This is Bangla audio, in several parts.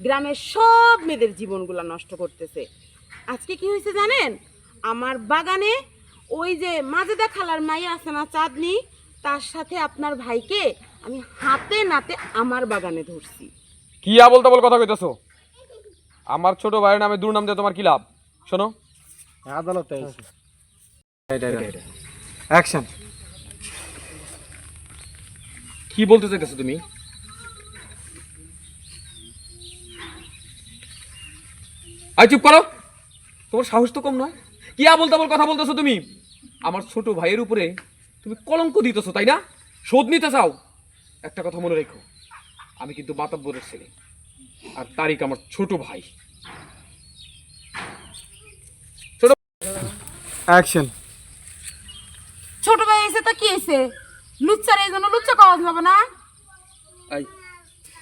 গ্রামের সব মেয়েদের জীবনগুলো নষ্ট করতেছে। আজকে কি হয়েছে জানেন? আমার বাগানে ওই যে মাজেদা খালার মাইয়া আছে না, চাঁদনি, তার সাথে আপনার ভাইকে আমি হাতে নাতে আমার বাগানে ধরছি। কি আবল তাবল কথা কইতেছো? আমার ছোট ভাইয়ের নামে দুর্নাম দিয়ে তোমার কি লাভ? শোনো, আদালতে আইছি। অ্যাকশন। কি বলতে চাইতেছো তুমি? আই চুপ করো, তোমার সাহস তো কম নয়। কি আবল তাবল কথা বলতেছো তুমি? আমার ছোট ভাইয়ের উপরে তুমি কলঙ্ক দিতেছো, তাই না? শোধ নিতে চাও? একটা কথা মনে রেখো, আমি কিন্তু মাতাব্বরের ছেলে, আর তারিক আমার ছোট ভাই। অ্যাকশন। ছোট ভাই এসে তো কি হয়েছে? লুচ্চার এই জন্য লুচ্চা কওয়া যাবে না? আই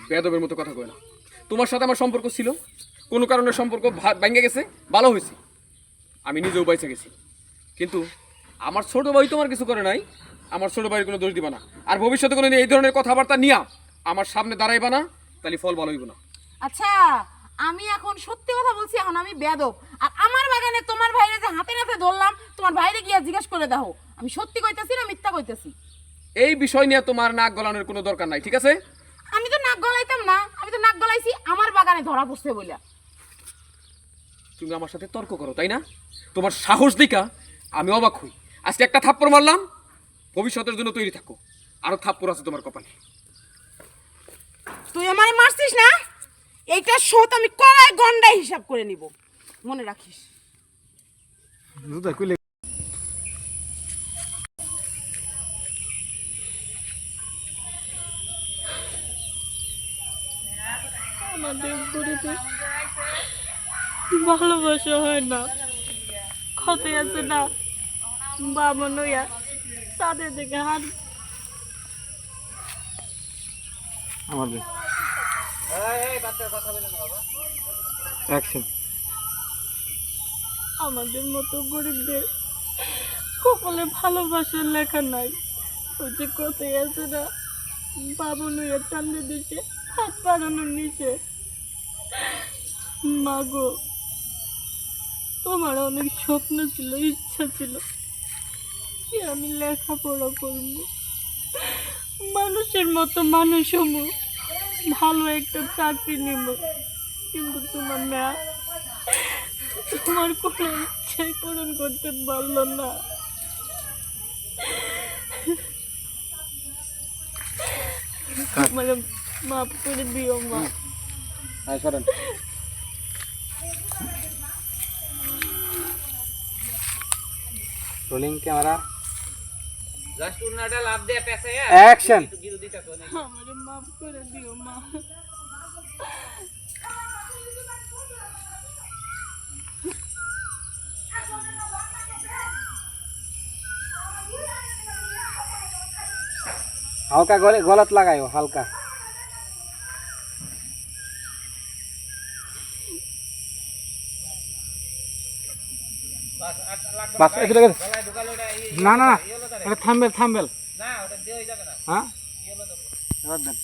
বেদবের মতো কথা কয় না। তোমার সাথে আমার সম্পর্ক ছিল, কোনো কারণে সম্পর্ক ভেঙে গেছে, ভালো হয়েছে, আমি নিজেও বাইচে গেছি। কিন্তু আমার ছোট ভাই তোমার কিছু করে নাই, আমার ছোট ভাইয়ের কোনো দোষ দিবা না। আর ভবিষ্যতে কোনো এই ধরনের কথাবার্তা নিয়া আমার সামনে দাঁড়াইবা না, তাহলে ফল ভালো হইব না। আচ্ছা, আমি এখন সত্যি কথা বলছি, এখন আমি বেয়াদব। আর আমার বাগানে তোমার ভাইরে যে হাতে নাতে ধরলাম, তোমার ভাইরে গিয়া জিজ্ঞেস করে দাও আমি সত্যি কইতাছি না মিথ্যা কইতাছি। এই বিষয় নিয়ে তোমার নাক গলানোর কোনো দরকার নাই, ঠিক আছে? আমি তো নাক গলাইতাম না, আমি তো নাক গলাইছি আমার বাগানে ধরা পড়ছে বলে। তুমি আমার সাথে তর্ক করো, তাই না? তোমার সাহস দেখা আমি অবাক হই। আজকে একটা থাপ্পড় মারলাম, ভবিষ্যতের জন্য তৈরি থাকো, আরো থাপ্পড় আছে তোমার কপালে। তুই আমারে মারছিস না, এইটা শোধ আমি কড়াই গন্ডায় হিসাব করে নিব, মনে রাখিস। জুতা খুলে আমাদের গরিবে ভালোবাসা হয় না, ক্ষত আছে না, বাবা নইয়া তাদের দিকে হাত। আমাদের অ্যাকশন। আমাদের মতো গরিবদের কপালে ভালোবাসার লেখা নাই। ওই যে কথাই আছে না, বাবা নইয়া টানলে দিছে হাত বাড়ানোর নিচে। মাগো, তোমার অনেক স্বপ্ন ছিল, ইচ্ছা ছিল যে আমি লেখাপড়া করব, মানুষের মতো মানুষ হব, ভালো একটা চাকরি নিব। কিন্তু তোমার না, তোমার কোনো ইচ্ছাই পূরণ করতে পারলো না। মানে মাফ করে দিও মা। আয় সরেন। Rolling camera, action. আমারে মাফ করে দিও মা। হালকা গলাত লাগাইও, হালকা। বাস এটা লাগে। না না, এটা থাম্বেল। হ্যাঁ, এবার দেন।